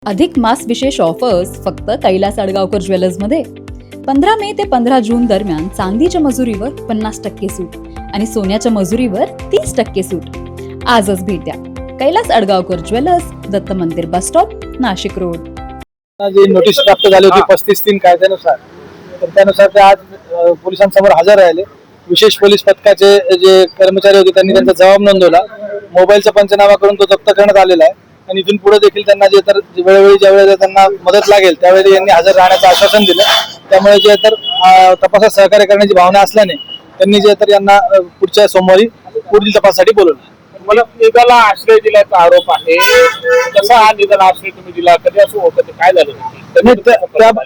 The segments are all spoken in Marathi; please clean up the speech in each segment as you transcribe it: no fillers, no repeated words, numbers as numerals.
अधिक मास विशेष ऑफर्स फक्त कैलास अडगावकर ज्वेलर्समध्ये. 15 मे ते 15 जून दरम्यान चांदीच्या मजुरीवर 50% सूट आणि सोन्याच्या मजुरीवर 30% सूट. आजच भेट द्या कैलास अडगावकर ज्वेलर्स, दत्त मंदिर बस स्टॉप, नाशिक रोड. जी नोटीस प्राप्त झाली होती 35(3) कायद्यानुसार, तर त्यानुसार ते आज पोलिसांसमोर हजर राहिले. विशेष पोलीस पथकाचे जे कर्मचारी होते त्यांनी त्यांचा जबाब नोंदवला. मोबाईलचा पंचनामा करून तो जप्त करण्यात आलेला आहे आणि इथून पुढे देखील त्यांना जे तर वेळोवेळी ज्यावेळेला त्यांना मदत लागेल त्यावेळी यांनी हजर राहण्याचं आश्वासन दिलं. त्यामुळे जे तर तपासात सहकार्य करण्याची भावना असल्याने त्यांनी जे तर यांना पुढच्या सोमवारी पुढील तपासासाठी बोलवलं. मला निघाला आश्रय दिल्याचा आरोप आहे. कसा हा निघाला आश्रय तुम्ही दिला, कधी असं होतं, ते काय झालं?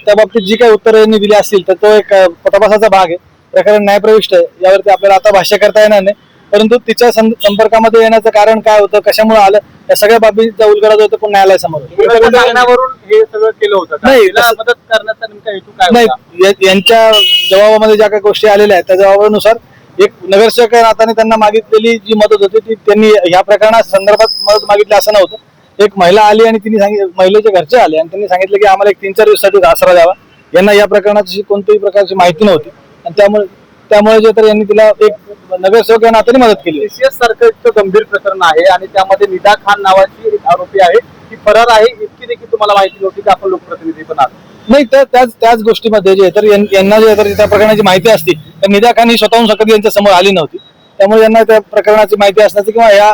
त्या बाबतीत जी काही उत्तरं यांनी दिली असतील तर तो एक तपासाचा भाग आहे. प्रकरण न्यायप्रविष्ट आहे, यावरती आपल्याला आता भाष्य करता येणार नाही. परंतु तिच्या संपर्कामध्ये येण्याचं कारण काय होतं, कशामुळे आलं, या सगळ्या बाबींचा उलगडा जो होता तो न्यायालयासमोर हे सगळं केलं होतं नाही. मदत करण्याचा नेमका हेतू काय नाही, होता? यांच्या जबाबामध्ये ज्या काही गोष्टी आलेल्या आहेत त्या जबाबानुसार एक नगरसेवक नात्याने त्यांना मागितलेली जी मदत होती ती त्यांनी ह्या प्रकरणा संदर्भात मदत मागितली असं नव्हतं. एक महिला आली आणि तिने महिलेचे घरचे आले आणि त्यांनी सांगितलं की आम्हाला एक 3-4 दिवसासाठी आसरा द्यावा. यांना या प्रकरणाची कोणत्याही प्रकारची माहिती नव्हती आणि त्यामुळे जे तर यांनी तिला एक नगरसेवक या नात्याने मदत केली. TCS सारखं इतकं गंभीर प्रकरण आहे आणि त्यामध्ये निदा खान नावाची एक आरोपी आहे, ती फरार आहे, इतकी देखील तुम्हाला माहिती नव्हती की आपण लोकप्रतिनिधी पण आहात? नाही, त्याच गोष्टीमध्ये जे तर यांना जे तर त्या प्रकरणाची माहिती असती तर निदा खान ही स्वतःहून सकत यांच्या समोर आली नव्हती. त्यामुळे यांना त्या प्रकरणाची माहिती असण्याचं किंवा या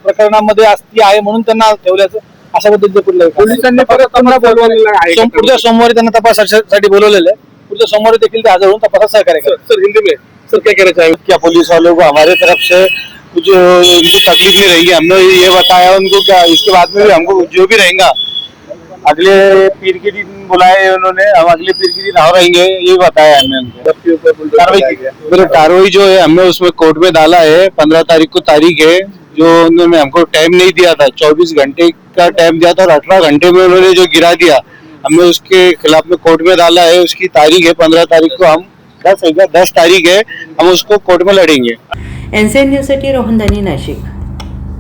प्रकरणामध्ये ती आहे म्हणून त्यांना ठेवल्याचं अशा पद्धतीचे कुठलं पोलिसांनी परत बोलवलेलं आहे. पुढच्या सोमवारी त्यांना तपासासाठी बोलवलेलं आहे. पुढच्या सोमवारी देखील ते हजर होऊन तपासात सहकार्य करेल. सर हिंदी में सर क्या कहना चाहिए? क्या पुलिस वालों को हमारे तरफ से कुछ उनको तकलीफ नहीं रहेगी, हमने ये बताया उनको। क्या इसके बाद में भी हमको जो भी रहेगा अगले पीर के दिन बुलाए उन्होंने, हम अगले पीर के दिन और रहेंगे, ये बताया हमने उनको। कार्रवाई जो है हमने उसमें कोर्ट में डाला है। 15 तारीख को तारीख है, जो उन्होंने हमको टाइम नहीं दिया था, 24 घंटे का टाइम दिया था और 18 घंटे में उन्होंने जो गिरा दिया, हमने उसके खिलाफ में कोर्ट में डाला है। उसकी तारीख है 15 तारीख को, हम 10 तारीख है, हम उसको कोर्ट में लड़ेंगे। NCN न्यूज साठी रोहन दानी, नाशिक.